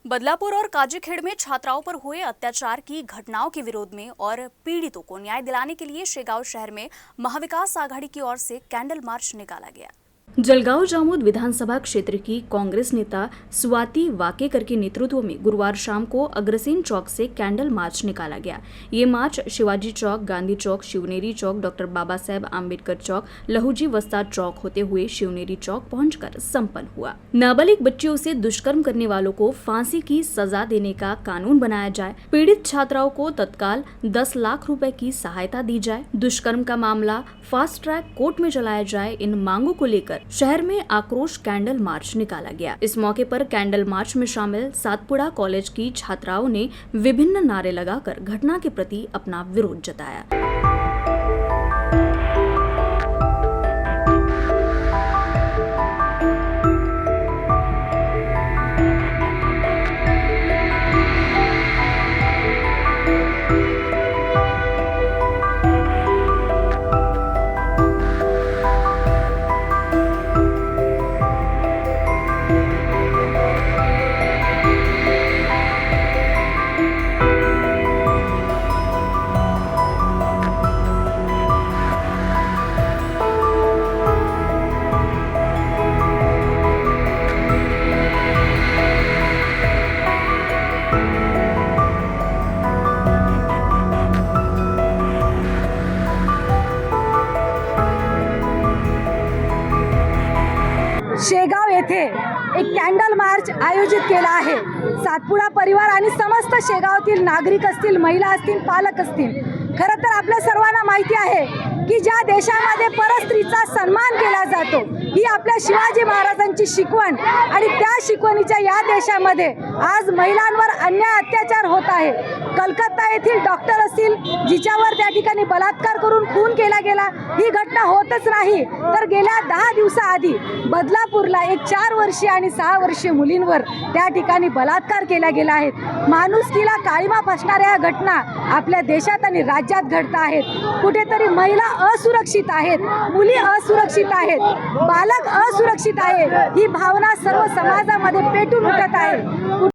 बदलापुर और काजीखेड़ में छात्राओं पर हुए अत्याचार की घटनाओं के विरोध में और पीड़ितों को न्याय दिलाने के लिए शेगांव शहर में महाविकास आघाड़ी की ओर से कैंडल मार्च निकाला गया। जलगांव जामोद विधानसभा क्षेत्र की कांग्रेस नेता स्वाति वाकेकर के नेतृत्व में गुरुवार शाम को अग्रसेन चौक से कैंडल मार्च निकाला गया। ये मार्च शिवाजी चौक, गांधी चौक, शिवनेरी चौक, डॉक्टर बाबा साहेब आम्बेडकर चौक, लहूजी वस्ताद चौक होते हुए शिवनेरी चौक पहुंचकर संपन्न हुआ। नाबालिग बच्चियों से दुष्कर्म करने वालों को फांसी की सजा देने का कानून बनाया जाए, पीड़ित छात्राओं को तत्काल 10 लाख रुपए की सहायता दी जाए, दुष्कर्म का मामला फास्ट ट्रैक कोर्ट में चलाया जाए। इन मांगों को लेकर शहर में आक्रोश कैंडल मार्च निकाला गया। इस मौके पर कैंडल मार्च में शामिल सातपुड़ा कॉलेज की छात्राओं ने विभिन्न नारे लगाकर घटना के प्रति अपना विरोध जताया। शेगाव येथे एक कॅन्डल मार्च आयोजित केला आहे। सातपुडा परिवार आणि समस्त शेगावातील नागरिक असतील, महिला असतील, पालक असतील, खरं तर आपल्या सर्वांना माहिती आहे की ज्या देशामध्ये परस्त्रीचा सन्मान केला जातो ही आपल्या शिवाजी महाराजांची शिकवण आणि त्या शिकवणीच्या या देशामध्ये आज महिलांवर अन्याय अत्याचार होत आहे। कलकत्ता येथील डॉक्टर असतील जिच्यावर त्या ठिकाणी बलात्कार करून खून केला गेला, ही घटना होतच नाही तर गेल्या 10 दिवसाआधी बदलापूरला एक 4 वर्षीय आणि 6 वर्षीय मुलींवर त्या ठिकाणी बलात्कार केला गेला आहे। माणुसकीला काळीमा फासणाऱ्या घटना आपल्या देशात आणि राज्यात घडत आहेत। कुठेतरी महिला असुरक्षित आहेत, मुली असुरक्षित आहेत, बालक असुरक्षित आहे, ही भावना सर्व समाजामध्ये पेटून उठत आहे।